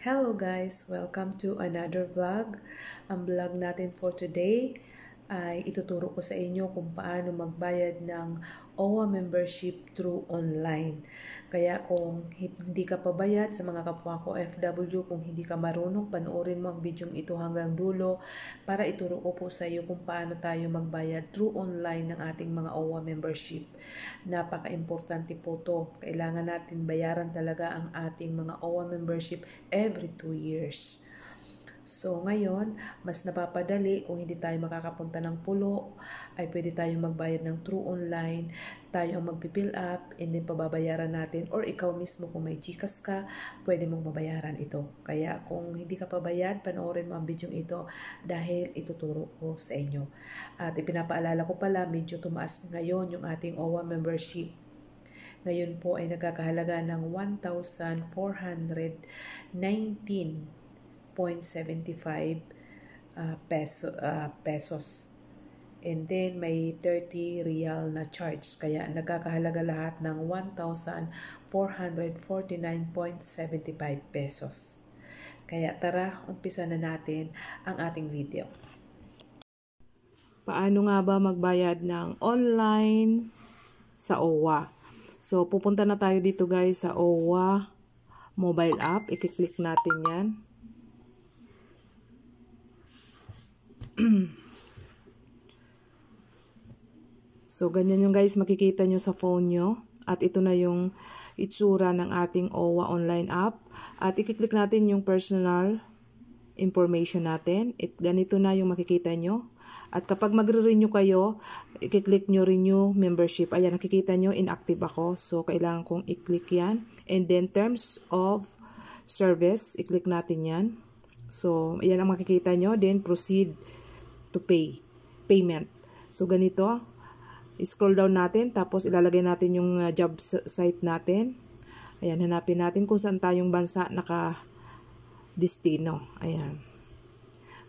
Hello guys! Welcome to another vlog. Ang vlog natin for today ay ituturo ko sa inyo kung paano magbayad ng OWA membership through online. Kaya kung hindi ka pabayad sa mga kapwa ko FW, kung hindi ka marunong, panoorin mo ang video ito hanggang dulo para ituro ko po sa iyo kung paano tayo magbayad through online ng ating mga OWA membership. Napaka-importante po to. Kailangan natin bayaran talaga ang ating mga OWA membership every 2 years. So ngayon, mas napapadali kung hindi tayo makakapunta ng pulo, ay pwede tayong magbayad ng through online. Tayo ang magpipill up, and then pababayaran natin. Or ikaw mismo kung may GCash ka, pwede mong mabayaran ito. Kaya kung hindi ka pabayad, panoorin mo ang video ito dahil ituturo ko sa inyo. At ipinapaalala ko pala, medyo tumaas ngayon yung ating OWA membership. Ngayon po ay nagkakahalaga ng 1,419.75 pesos. And then may 30 real na charge. Kaya nagkakahalaga lahat ng 1,449.75 pesos. Kaya tara, umpisa na natin ang ating video. Paano nga ba magbayad ng online sa OWA? So, pupunta na tayo dito guys sa OWA mobile app. I-click natin yan. So, ganyan yung guys makikita nyo sa phone nyo. At ito na yung itsura ng ating OWA online app. At i-click natin yung personal information natin. Ganito na yung makikita nyo. At kapag magre-renew kayo, i-click nyo renew membership. Ayan, nakikita nyo, inactive ako. So, kailangan kong i-click yan. And then, terms of service, i-click natin yan. So, ayan ang makikita nyo. Then, proceed to payment. So, ganito. I-scroll down natin. Tapos, ilalagay natin yung job site natin. Ayan, hanapin natin kung saan tayong bansa naka-destino. Ayan.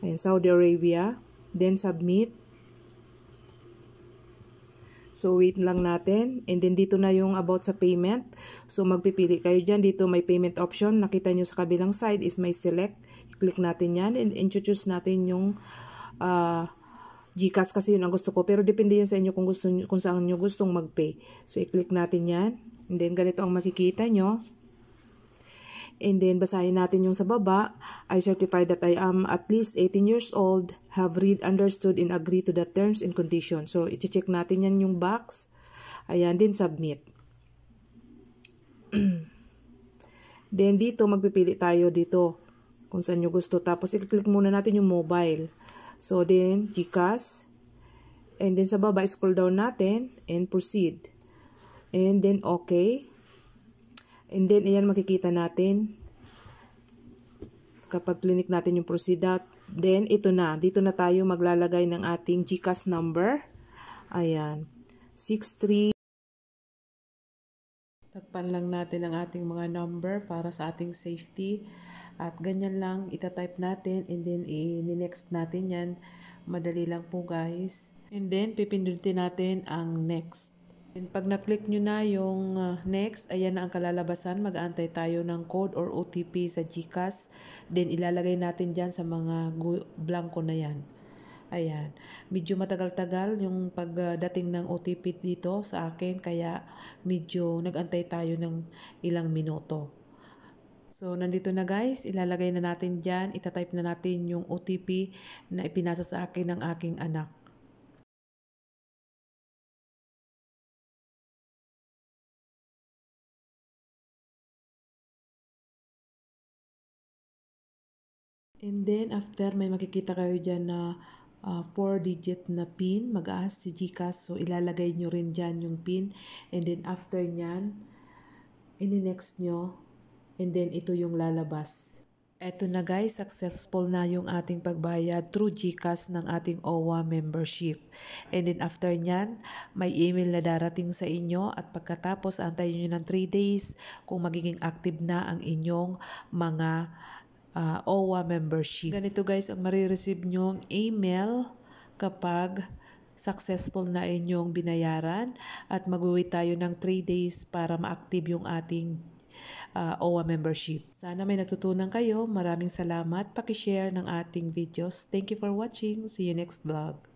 Ayan, Saudi Arabia. Then, submit. So, wait lang natin. And then, dito na yung about sa payment. So, magpipili kayo dyan. Dito may payment option. Nakita nyo sa kabilang side is may select. Click natin yan. And introduce natin yung GCash kasi yun ang gusto ko. Pero depende yun sa inyo kung saan nyo gustong mag-pay. So, i-click natin yan. And then, ganito ang makikita nyo. And then, basahin natin yung sa baba. I certify that I am at least 18 years old, have read, understood, and agree to the terms and conditions. So, i-check natin yan yung box. Ayan, din submit. Then, dito, magpipili tayo dito kung saan nyo gusto. Tapos, i-click muna natin yung mobile. So, then, GCash. And then, sa baba, scroll down natin and proceed. And then, okay. And then, ayan makikita natin. Kapag click natin yung proceed out, then, ito na. Dito na tayo maglalagay ng ating GCash number. Ayan. 63. Takpan lang natin ang ating mga number para sa ating safety. At ganyan lang, itatype natin. And then, i-next natin yan. Madali lang po guys. And then, pipindutin natin ang next. And pag na-click nyo na yung next, ayan na ang kalalabasan. Mag-aantay tayo ng code or OTP sa GCash. Then ilalagay natin dyan sa mga blanco na yan. Ayan. Medyo matagal-tagal yung pagdating ng OTP dito sa akin. Kaya medyo nag-antay tayo ng ilang minuto. So, nandito na guys. Ilalagay na natin dyan. Itatype na natin yung OTP na ipinasa sa akin ng aking anak. And then, after, may makikita kayo dyan na 4-digit na PIN. Mag-aas si GCash. So, ilalagay nyo rin dyan yung PIN. And then, after nyan, ini-next nyo. And then, ito yung lalabas. Eto na guys, successful na yung ating pagbayad through GCash ng ating OWA membership. And then, after nyan, may email na darating sa inyo. At pagkatapos, antayin nyo ng 3 days kung magiging active na ang inyong mga OWA membership. Ganito guys ang marireceive nyong email kapag successful na inyong binayaran at mag-wait tayo ng 3 days para ma-active yung ating OWA membership. Sana may natutunan kayo. Maraming salamat. Paki-share ng ating videos. Thank you for watching. See you next vlog.